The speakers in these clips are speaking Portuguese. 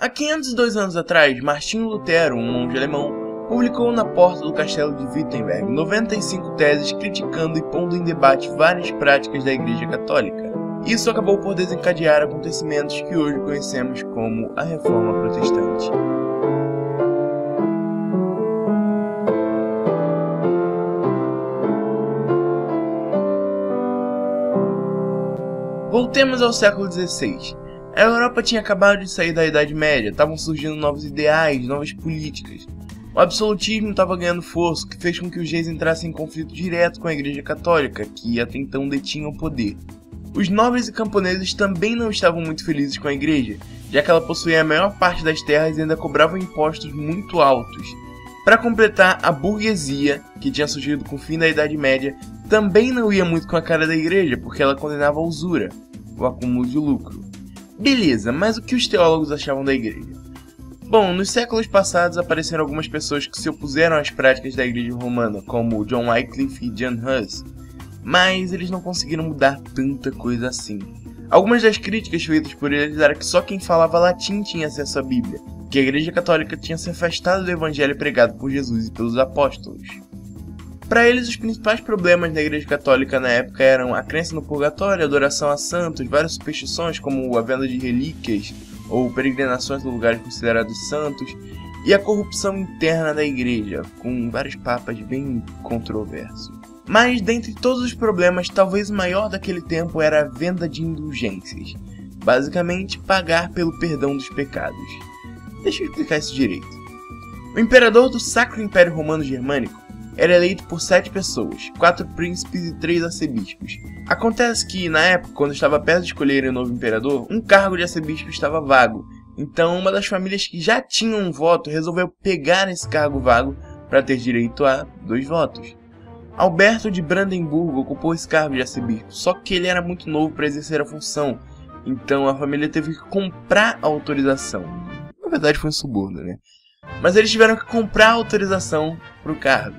Há 502 anos atrás, Martinho Lutero, um monge alemão, publicou na porta do castelo de Wittenberg 95 teses criticando e pondo em debate várias práticas da Igreja Católica. Isso acabou por desencadear acontecimentos que hoje conhecemos como a Reforma Protestante. Voltemos ao século XVI. A Europa tinha acabado de sair da Idade Média, estavam surgindo novos ideais, novas políticas. O absolutismo estava ganhando força, o que fez com que os reis entrassem em conflito direto com a Igreja Católica, que até então detinha o poder. Os nobres e camponeses também não estavam muito felizes com a Igreja, já que ela possuía a maior parte das terras e ainda cobrava impostos muito altos. Para completar, a burguesia, que tinha surgido com o fim da Idade Média, também não ia muito com a cara da Igreja, porque ela condenava a usura, o acúmulo de lucro. Beleza, mas o que os teólogos achavam da Igreja? Bom, nos séculos passados apareceram algumas pessoas que se opuseram às práticas da Igreja Romana, como John Wycliffe e John Huss, mas eles não conseguiram mudar tanta coisa assim. Algumas das críticas feitas por eles era que só quem falava latim tinha acesso à Bíblia, que a Igreja Católica tinha se afastado do Evangelho pregado por Jesus e pelos apóstolos. Para eles, os principais problemas da Igreja Católica na época eram a crença no purgatório, a adoração a santos, várias superstições como a venda de relíquias ou peregrinações a lugares considerados santos, e a corrupção interna da Igreja, com vários papas bem controversos. Mas, dentre todos os problemas, talvez o maior daquele tempo era a venda de indulgências. Basicamente, pagar pelo perdão dos pecados. Deixa eu explicar isso direito. O imperador do Sacro Império Romano Germânico era eleito por 7 pessoas, 4 príncipes e 3 arcebispos. Acontece que, na época, quando estava perto de escolherem o novo imperador, um cargo de arcebispo estava vago. Então, uma das famílias que já tinham um voto resolveu pegar esse cargo vago para ter direito a 2 votos. Alberto de Brandemburgo ocupou esse cargo de arcebispo, só que ele era muito novo para exercer a função, então a família teve que comprar a autorização. Na verdade foi um suborno, né? Mas eles tiveram que comprar a autorização para o cargo.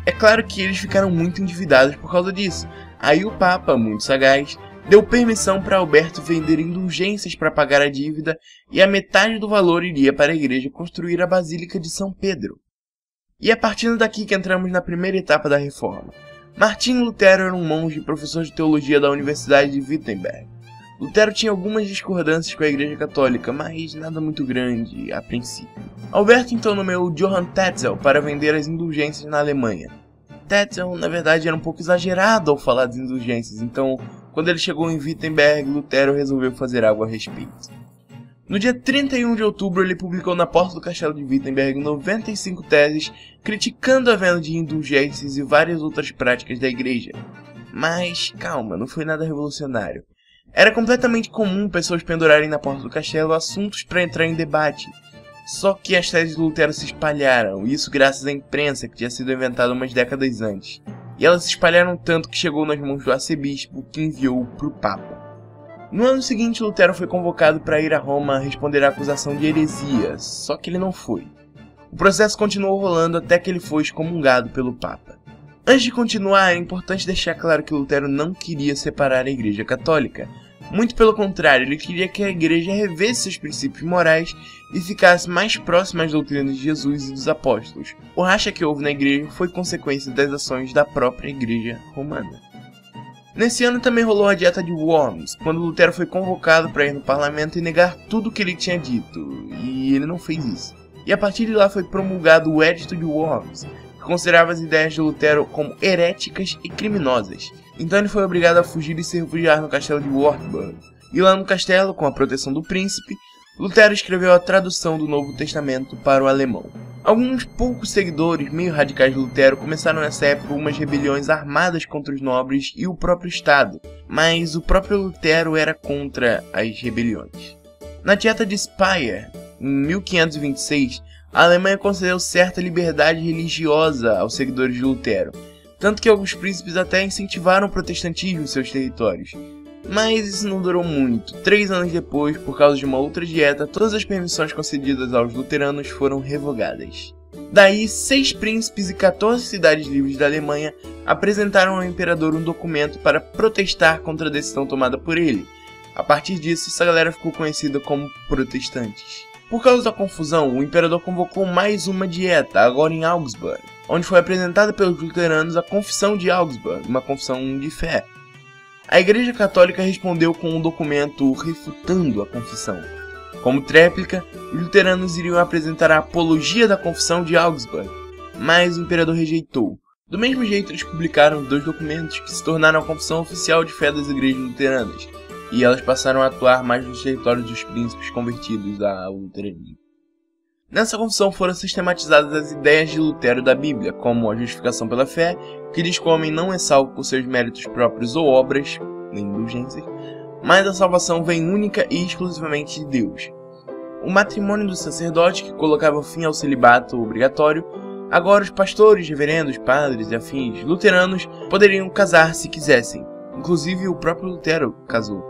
É claro que eles ficaram muito endividados por causa disso. Aí o Papa, muito sagaz, deu permissão para Alberto vender indulgências para pagar a dívida e a metade do valor iria para a igreja construir a Basílica de São Pedro. E é partindo daqui que entramos na primeira etapa da reforma. Martinho Lutero era um monge e professor de teologia da Universidade de Wittenberg. Lutero tinha algumas discordâncias com a Igreja Católica, mas nada muito grande a princípio. Alberto então nomeou Johann Tetzel para vender as indulgências na Alemanha. Tetzel, na verdade, era um pouco exagerado ao falar das indulgências, então, quando ele chegou em Wittenberg, Lutero resolveu fazer algo a respeito. No dia 31 de outubro, ele publicou na porta do castelo de Wittenberg 95 teses criticando a venda de indulgências e várias outras práticas da igreja. Mas, calma, não foi nada revolucionário. Era completamente comum pessoas pendurarem na porta do castelo assuntos para entrar em debate. Só que as teses de Lutero se espalharam, isso graças à imprensa que tinha sido inventada umas décadas antes. E elas se espalharam tanto que chegou nas mãos do arcebispo, que enviou para o Papa. No ano seguinte, Lutero foi convocado para ir a Roma responder à acusação de heresia, só que ele não foi. O processo continuou rolando até que ele foi excomungado pelo Papa. Antes de continuar, é importante deixar claro que Lutero não queria separar a Igreja Católica. Muito pelo contrário, ele queria que a Igreja revesse seus princípios morais e ficasse mais próxima às doutrinas de Jesus e dos apóstolos. O racha que houve na Igreja foi consequência das ações da própria Igreja Romana. Nesse ano também rolou a Dieta de Worms, quando Lutero foi convocado para ir no parlamento e negar tudo o que ele tinha dito, e ele não fez isso. E a partir de lá foi promulgado o Edito de Worms, que considerava as ideias de Lutero como heréticas e criminosas. Então ele foi obrigado a fugir e se refugiar no castelo de Wartburg. E lá no castelo, com a proteção do príncipe, Lutero escreveu a tradução do Novo Testamento para o alemão. Alguns poucos seguidores meio radicais de Lutero começaram nessa época umas rebeliões armadas contra os nobres e o próprio Estado, mas o próprio Lutero era contra as rebeliões. Na Dieta de Speyer, em 1526, a Alemanha concedeu certa liberdade religiosa aos seguidores de Lutero, tanto que alguns príncipes até incentivaram o protestantismo em seus territórios. Mas isso não durou muito. 3 anos depois, por causa de uma outra dieta, todas as permissões concedidas aos luteranos foram revogadas. Daí, 6 príncipes e 14 cidades livres da Alemanha apresentaram ao imperador um documento para protestar contra a decisão tomada por ele. A partir disso, essa galera ficou conhecida como protestantes. Por causa da confusão, o imperador convocou mais uma dieta, agora em Augsburg, onde foi apresentada pelos luteranos a Confissão de Augsburg, uma confissão de fé. A Igreja Católica respondeu com um documento refutando a confissão. Como tréplica, os luteranos iriam apresentar a Apologia da Confissão de Augsburg, mas o imperador rejeitou. Do mesmo jeito, eles publicaram 2 documentos que se tornaram a Confissão Oficial de Fé das Igrejas Luteranas, e elas passaram a atuar mais nos territórios dos príncipes convertidos ao luteranismo. Nessa confissão foram sistematizadas as ideias de Lutero da Bíblia, como a justificação pela fé, que diz que o homem não é salvo por seus méritos próprios ou obras, nem indulgências, mas a salvação vem única e exclusivamente de Deus. O matrimônio do sacerdote, que colocava fim ao celibato obrigatório, agora os pastores, reverendos, padres e afins luteranos poderiam casar se quisessem. Inclusive o próprio Lutero casou.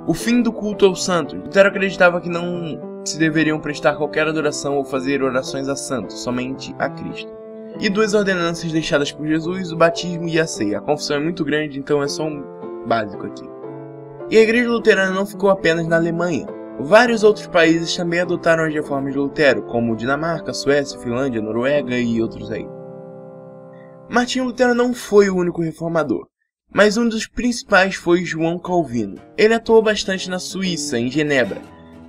O fim do culto aos santos. Lutero acreditava que não se deveriam prestar qualquer adoração ou fazer orações a santos, somente a Cristo. E 2 ordenanças deixadas por Jesus, o batismo e a ceia. A confissão é muito grande, então é só um básico aqui. E a igreja luterana não ficou apenas na Alemanha. Vários outros países também adotaram as reformas de Lutero, como Dinamarca, Suécia, Finlândia, Noruega e outros aí. Martinho Lutero não foi o único reformador, mas um dos principais foi João Calvino. Ele atuou bastante na Suíça, em Genebra.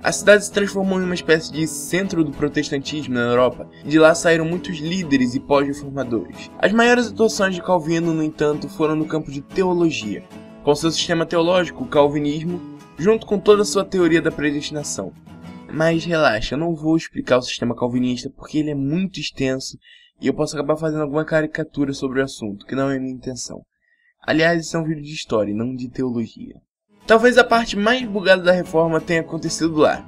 A cidade se transformou em uma espécie de centro do protestantismo na Europa, e de lá saíram muitos líderes e pós-reformadores. As maiores atuações de Calvino, no entanto, foram no campo de teologia, com seu sistema teológico, o calvinismo, junto com toda a sua teoria da predestinação. Mas relaxa, eu não vou explicar o sistema calvinista porque ele é muito extenso e eu posso acabar fazendo alguma caricatura sobre o assunto, que não é minha intenção. Aliás, isso é um vídeo de história e não de teologia. Talvez a parte mais bugada da reforma tenha acontecido lá,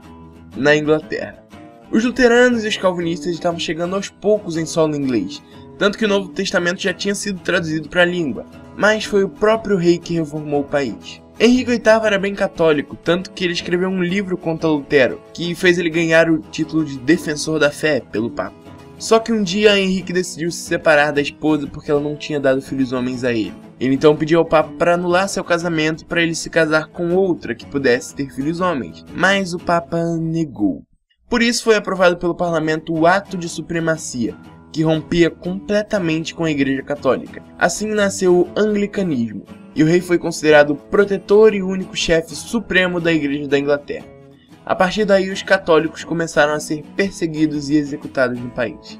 na Inglaterra. Os luteranos e os calvinistas estavam chegando aos poucos em solo inglês, tanto que o Novo Testamento já tinha sido traduzido para a língua, mas foi o próprio rei que reformou o país. Henrique VIII era bem católico, tanto que ele escreveu um livro contra Lutero, que fez ele ganhar o título de Defensor da Fé pelo Papa. Só que um dia Henrique decidiu se separar da esposa porque ela não tinha dado filhos homens a ele. Ele então pediu ao Papa para anular seu casamento para ele se casar com outra que pudesse ter filhos homens, mas o Papa negou. Por isso foi aprovado pelo parlamento o Ato de Supremacia, que rompia completamente com a Igreja Católica. Assim nasceu o anglicanismo, e o rei foi considerado o protetor e único chefe supremo da Igreja da Inglaterra. A partir daí, os católicos começaram a ser perseguidos e executados no país.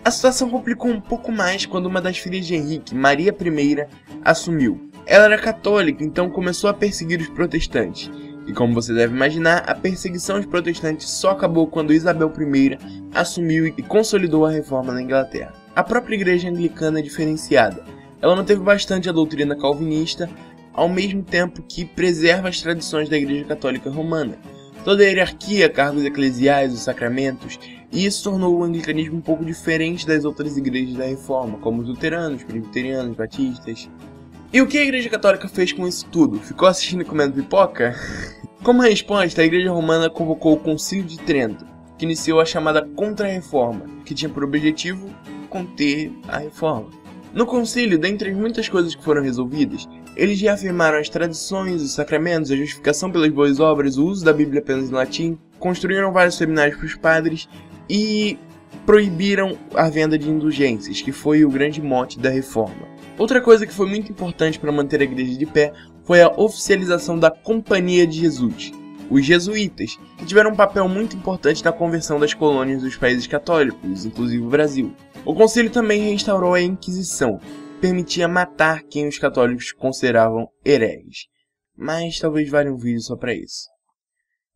A situação complicou um pouco mais quando uma das filhas de Henrique, Maria I, assumiu. Ela era católica, então começou a perseguir os protestantes. E como você deve imaginar, a perseguição aos protestantes só acabou quando Isabel I assumiu e consolidou a reforma na Inglaterra. A própria igreja anglicana é diferenciada. Ela manteve bastante a doutrina calvinista, ao mesmo tempo que preserva as tradições da Igreja Católica Romana. Toda a hierarquia, cargos eclesiais, os sacramentos, e isso tornou o anglicanismo um pouco diferente das outras igrejas da Reforma, como os luteranos, presbiterianos, batistas. E o que a Igreja Católica fez com isso tudo? Ficou assistindo e comendo pipoca? Como resposta, a Igreja Romana convocou o Concílio de Trento, que iniciou a chamada Contra-Reforma, que tinha por objetivo conter a reforma. No concílio, dentre as muitas coisas que foram resolvidas, eles reafirmaram as tradições, os sacramentos, a justificação pelas boas obras, o uso da Bíblia apenas em latim, construíram vários seminários para os padres e proibiram a venda de indulgências, que foi o grande mote da reforma. Outra coisa que foi muito importante para manter a igreja de pé foi a oficialização da Companhia de Jesus, os jesuítas, que tiveram um papel muito importante na conversão das colônias dos países católicos, inclusive o Brasil. O concílio também restaurou a Inquisição, que permitia matar quem os católicos consideravam hereges. Mas talvez valha um vídeo só para isso.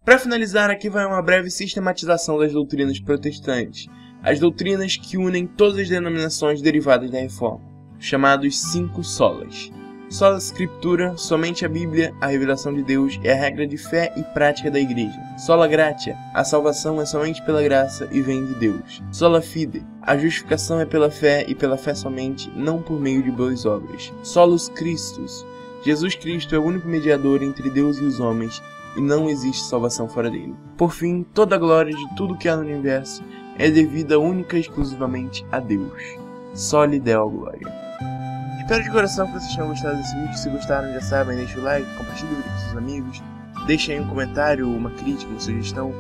Para finalizar, aqui vai uma breve sistematização das doutrinas protestantes, as doutrinas que unem todas as denominações derivadas da Reforma, chamados 5 solas. Sola Scriptura, somente a Bíblia, a revelação de Deus, é a regra de fé e prática da Igreja. Sola Gratia, a salvação é somente pela graça e vem de Deus. Sola Fide, a justificação é pela fé e pela fé somente, não por meio de boas obras. Solus Christus, Jesus Cristo é o único mediador entre Deus e os homens e não existe salvação fora dele. Por fim, toda a glória de tudo que há no universo é devida única e exclusivamente a Deus. Soli Deo Glória. Espero de coração que vocês tenham gostado desse vídeo. Se gostaram, já sabem, deixa o like, compartilhe o vídeo com seus amigos. Deixa aí um comentário, uma crítica, uma sugestão.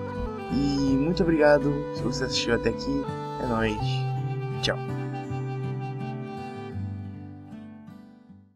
E muito obrigado se você assistiu até aqui. É nóis. Tchau.